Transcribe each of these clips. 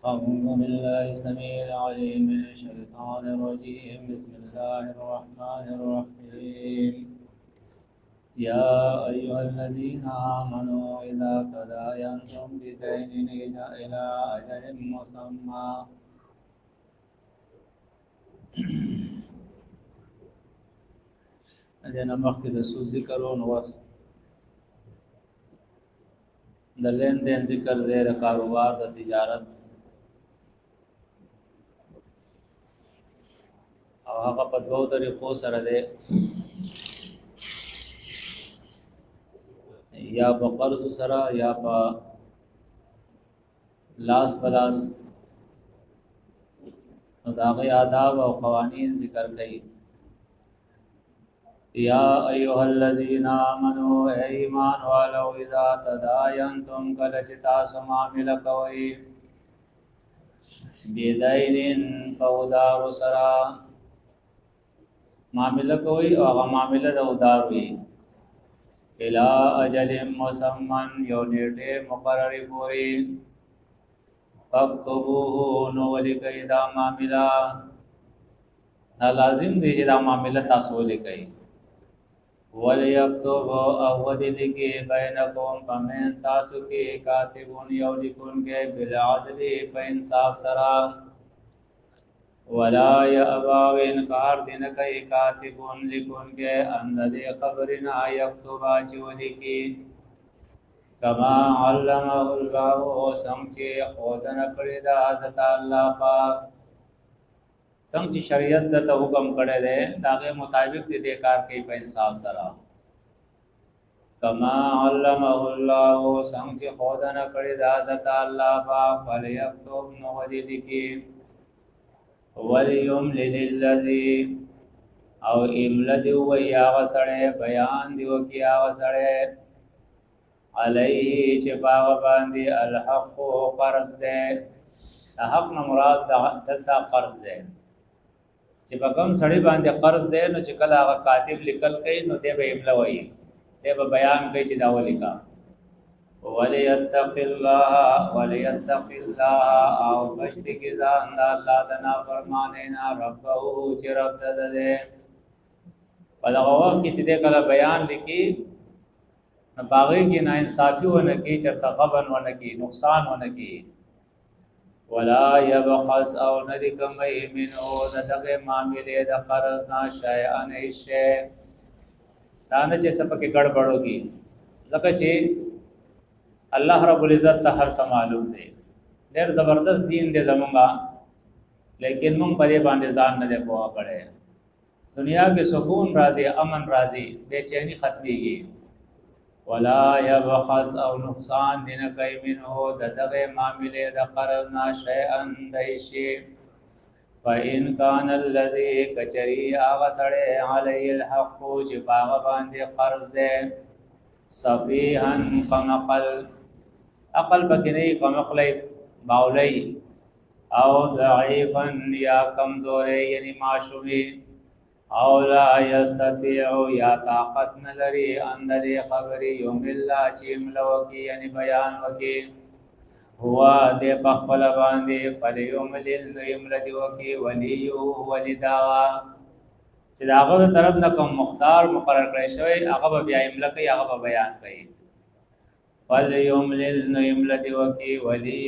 أعوذ بالله السميع العليم من الشيطان الرجيم بسم الله الرحمن الرحيم يا أيها الذين آمنوا إذا تداينتم بدين إلى أجل مسمى دین مخکې د سود ذکر او نوس د لین دین ذکر دی د کاروبار د تجارت او هغه په دوو طریقو سره دی یا په قرض سره یا په لاس پلاس نو د هغې آداب او قوانین ذکر کوي یا ایها الذین آمنوا ایمان والو اذا تداینتم کله چې تاسو معامله کوئ بدین په ودارو سره معامله کوئ او هغه معامله د ودار وي الى اجل مسمن یو نیټه مقرره پوری فاكتبوه نو ولیکئ دا معامله لازم دی چې دا معامله تاسو ولیکئ وَلْيَكْتُبْ أَوَّدِ لِكِي بَيْنَكُمْ فَمِنْ تَاسُ کی کاتبون یو لکن کے بالعدل فانصاف سرا ولا يأبى انکار دین کئی کاتبون لکن کے اندد خبرنا یکتبا چولی کی کما علمه اللہ سمچے خودن کردہ دتا اللہ پاک څنګه شریعت د حکم کړی دی داغه مطابق دې کار کوي په انصاف سره کما علمه الله څنګه خدانه کړی دا د الله پاک فلیکتب نو ودی لیکي ولیم للذی او املذ و یا وسړی بیان دیو کیا وسړی علیه چې باغ باندې الحق قرض ده حق نه مراد دلته قرض ده چې په کوم سړی باندې قرض دی نو چې کله هغه کاتب لیکل کوي نو دی به املا وایي دی به بیان کوي چې دا ولیکا وليتق الله او بشت کی ځان د الله د نافرمانه نه ربه چې رب ته ده په هغه وخت کې چې دی کله بیان لیکي نو باغې کې نه انصافي ونه کی چرته غبن ونه کی نقصان ونه کی ولا يبخس او ندی کمی منو دغه معاملې د قرض نه شیئا نشي دا نه چې سپکه ګډوډوږي ځکه چې الله رب العزت ته هر څه معلوم دی ډېر زبردست دین دی زمونږه لیکن موږ په دې باندې ځان نه دی پوهه کړی دنیا کې سکون راځي امن راځي بے چینی ختميږي ولا يبخس او نقصان دین کای منه دغه معاملې د قرض نه شیئا دیشی فإن كان الذي کچری هغه سړی علی الحق چې باغ باندې قرض ده صفیحا قمقل عقل بکنی قمقلی باولی او ضعیفا یا کمزور یعنی معشومی او لا یستطيع یا طاقت نلری اندر خبری یوم الله چې املو کی یعنی بیان وکي هوا دې پخپل باندې فلیوم للملد وکي ولی ولدا چې داغه طرف نه کوم مختار مقرر کړی شوی هغه بیا املا کوي هغه بیان کوي فلیوم للملد وکي ولی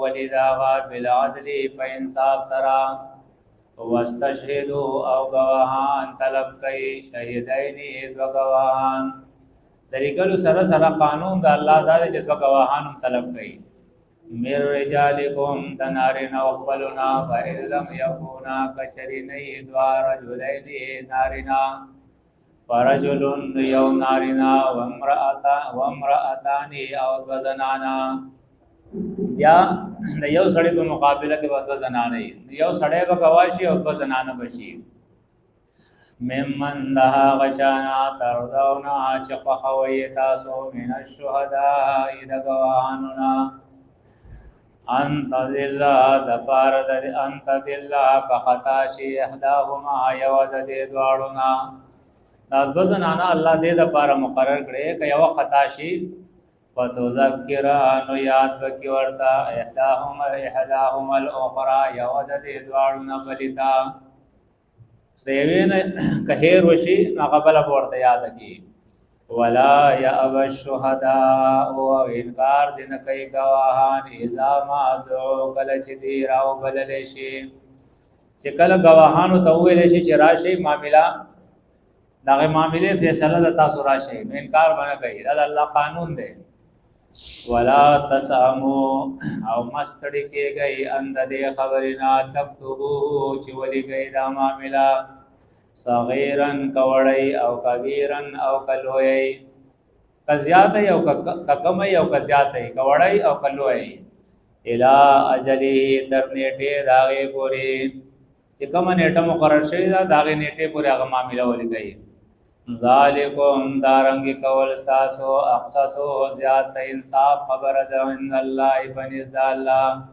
ولدا بالعدل فانصاف سرا واستشهدوا او گواهان طلب کئی شهیدین دو گواهان لرګلو سره سره قانون د الله تعالی چې دو گواهان طلب کئی مر رجالکم تنارنا وقبلنا فإلم یکونا کچری نئی دوار رجلین نارنا فرجل یو نارنا وامرأتانی او دوزنانا یا د یو سړی په مقابله کې وته زنانه یو سړی به گواشي او په زنانه بشي ممن ده غچانا ترضونا چې خوښوي تاسو من الشهداء د گواهاننا انت ذلا د پار د انت ذلا که خطا شي احداهما یو د دې دواړو دا زنانه الله دې د پار مقرر کړي که یو خطا شي فتذکر نو یاد بکی ورتا احداهما الاخرى یو د دې دواړو نه بلیتا دیوین کهیر وشي ناقبل ورته یاد کی ولا یأب الشهداء او انکار دین کوي گواهان اذا ما دعو کله چې دی راو بلل شي چې کله گواهانو ته ویل شي چې راشي معاملہ دغه معاملې فیصله د تاسو راشي نو انکار باندې کوي دا الله قانون دی ولا تسامو او مستړی کېږي اند دې خبرنا تکتبو چې ولي کوي دا معاملہ صغیرن کوړی او کبیرن او کلوی کزیات او ککم او کزیات کوړی او کلوی الی اجلی تر نیټه داغه پوری چې کوم نیټه مقرر شوی دا داغه نیټه پوری هغه معاملہ ولي کوي ذالکم دارنګ کول استاسو اقصتو زیات انصاف خبر ده ان الله بنز الله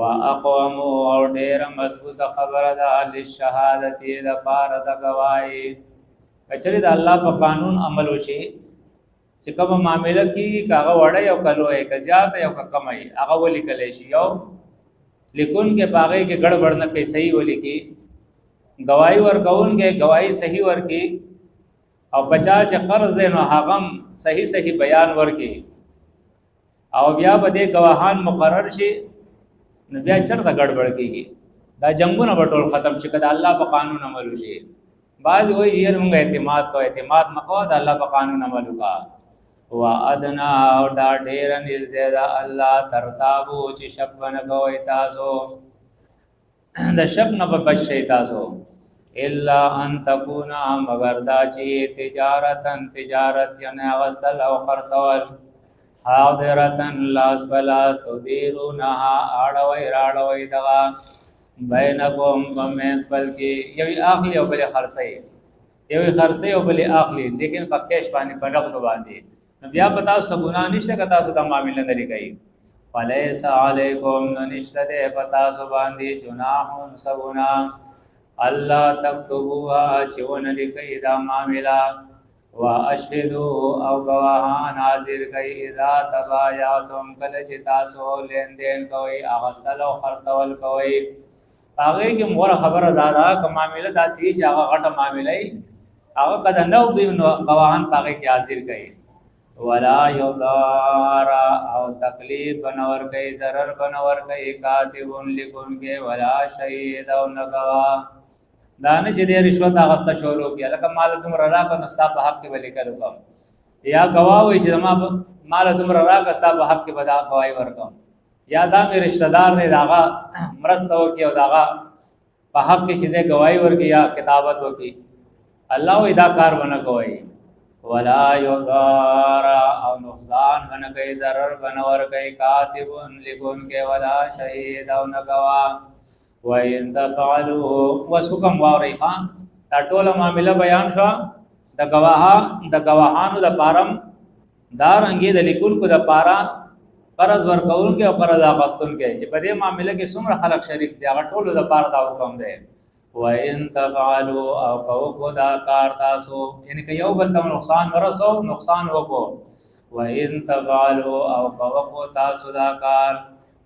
واقوم او ډیر مضبوط خبر ده للشهادت د پار د گواہی کچری د الله په قانون عمل وشي چې کوم معاملې کې کاغه وړي او کلوې کزیات او کمای هغه ولي کلی شي یو لیکون کې باغې کې ګړبړ نه کوي صحیح ولي کې گواہی ورکون کې گواہی صحیح ورکی او بچا چې قرض دی نو هغه صحیح بیان ورکی او بیا به د گواهان مقرر شي نو بیا چرته ګډوډ کیږي دا جنگونه بټول ختم شي کله الله په قانون عمل وشي بعض وایي یې موږ اعتماد مکو دا الله په قانون عمل وکا وا ادنا او دا ډیر نږدې دا الله ترتابو چې شک نه کوي تاسو د شک نه بچی تاسو الا ان تكون مگر دا چې تجارت یعنی واستل او خرڅول حاضرتن لاس بلاس تدیرونها اړوي دغه بینکم بمس بلکی یوی اخلی او بلی خرڅي او بلی اخلی لیکن په کیش باندې په نقد باندې بیا پتا سګونا نشته کتا سو د معاملې نه لګي فلیس علیکم نشته ده پتا سو باندې جناح سګونا الله تکتبوا چون لکی دا معاملہ واشهدوا او گواهان حاضر کئی اذا تبایعتم کل چتاسو لین دین کوئی اغسطل او خرسول کوئی آگئی کی مور خبر دادا که معاملہ دا سیچ آگا غٹ معاملہ آگا قدر نو دیم گواهان پاگئی کی حاضر کئی ولا یضار او تکلیف بنور کئی ضرر بنور کئی کاتبون لکن کے ولا شهید او نگواہ دا نه چې د رشوت اغسته شروع کړي لکه مال تمره راکړه نو ستا په حق کې به لیکل وکم یا گواه وي چې ما مال تمره راکړه ستا په حق کې به دا گواهی ورکم یا دا مې رشتہ دار دی داغه مرسته وکي او داغه په حق کې چې د گواهی ورکي یا کتابت وکي الله وی دا کار ونه کوي ولا یضار او نقصان ونه کوي ضرر ونه ور کوي کاتبون لګون کې ولا شهید او نگواه وَإِن تَفْعَلُوا وَسُكَمْ وَارِخَان دا ټوله معاملہ بیان شو د گواهانو د پارم دا رنګي د لیکون کو د پارا قرض ورکول کې او قرض اخستون کې چې په دې معاملې کې څومره خلک شریک دي هغه ټولو د پارا دا حکم دی وَإِن تَفْعَلُوا او کو دا کار تاسو یعنی که یو بل ته نقصان ورسو نقصان وکړو وَإِن تَفْعَلُوا او کو تاسو دا کار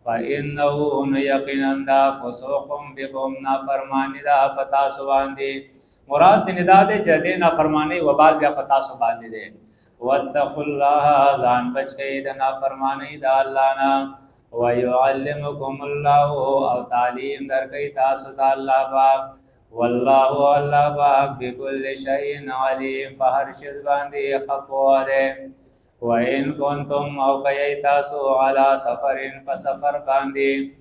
فإنه یقینا دا فسوقم بكم نافرمانی دا پتا سو باندې مراد ندا دے جدے نافرمانی وبال بیا پتا سو باندې دے واتقوا الله ځان بچ کئ دا نافرمانی دا الله نا ويعلمكم الله او تعلیم در کئ تاسو دا الله پاک والله الله پاک بكل شيء علیم په هر شی باندې خبر ده وَإِن كُنتُمْ أَوْ كَيْتَاسُ عَلَى سَفَرٍ فَسَفَرْ باندې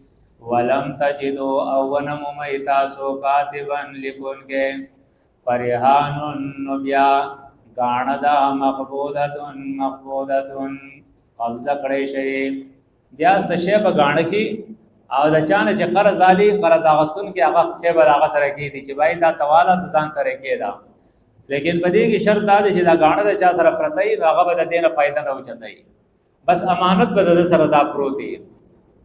وَلَمْ تَجِدُوا أَوْ وَنَمُمَيْتَاسُ كَاتِبًا لِكُنْ کے فَرِحَانٌ نُبْيَا غَانَدَا مَقْبُودَةٌ قبضه کړی شي بیا سشه به غاڼکی او د چانه چې قرض علی قرض اغستون کې هغه شی به هغه سره کې دي چې بای دا تواله ځان سره کې دا لیکن په دې کې شرط دا دی چې دا غاڼه د چا سره پرتای هغه به د دینه فائدہ نه وچتای بس امانت به د سره دا پروتي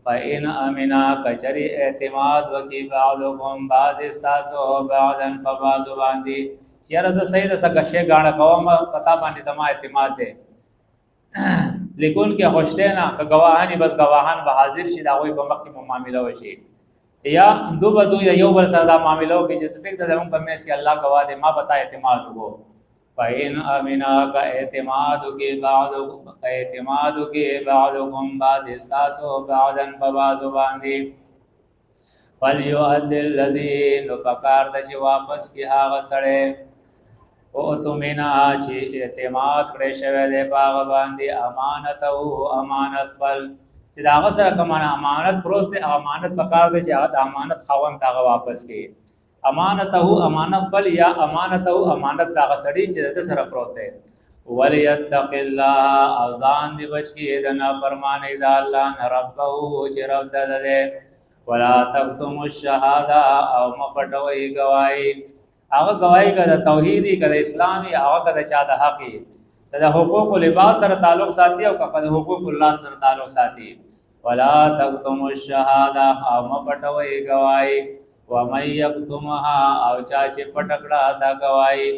فإن امنا کچری اعتماد وکي بعضهم بعض استاسو بعضن فبعض باندې چیرې زه سید سره شی غاڼه کوم پتا باندې سما اعتماد ده لیکون کې خوشته نه که گواهانی بس گواهان به حاضر شي دا وي په مخ کې معاملې وشي یا دو بدو یا یو بل سره دا معاملې کې چې سپیک د زمون په میس کې الله گواه دې ما پتا اعتماد وو فین امنا کا اعتماد کې بعضکم بعض استاسو بعضن ببعض باندې فلیؤد الذین فقار د چې واپس کی هغه سره او تمنا چې اعتماد کړی شوی دی باغ باندې امانت او امانت بل چې دا سره کومه امانت پروت دی امانت پکار دی چې هغه امانت خاوند هغه واپس کی امانت او امانت بل یا امانت او امانت هغه سړي چې د سره پروت دی وليتق الله او ځان دی بچ کی د نافرمانی د الله نه ربه چې رب ده ولا تکتم الشهاده او مپټوي گواہی هغه گواہی کده توحیدی کده اسلامی هغه کده چا د حقی د حقوق لباس سره تعلق ساتي او کده حقوق الله سره تعلق ساتي ولا تکتم الشهاده او مپټوي گواہی و مَن یکتمها او چا چې پټکړه دا گواہی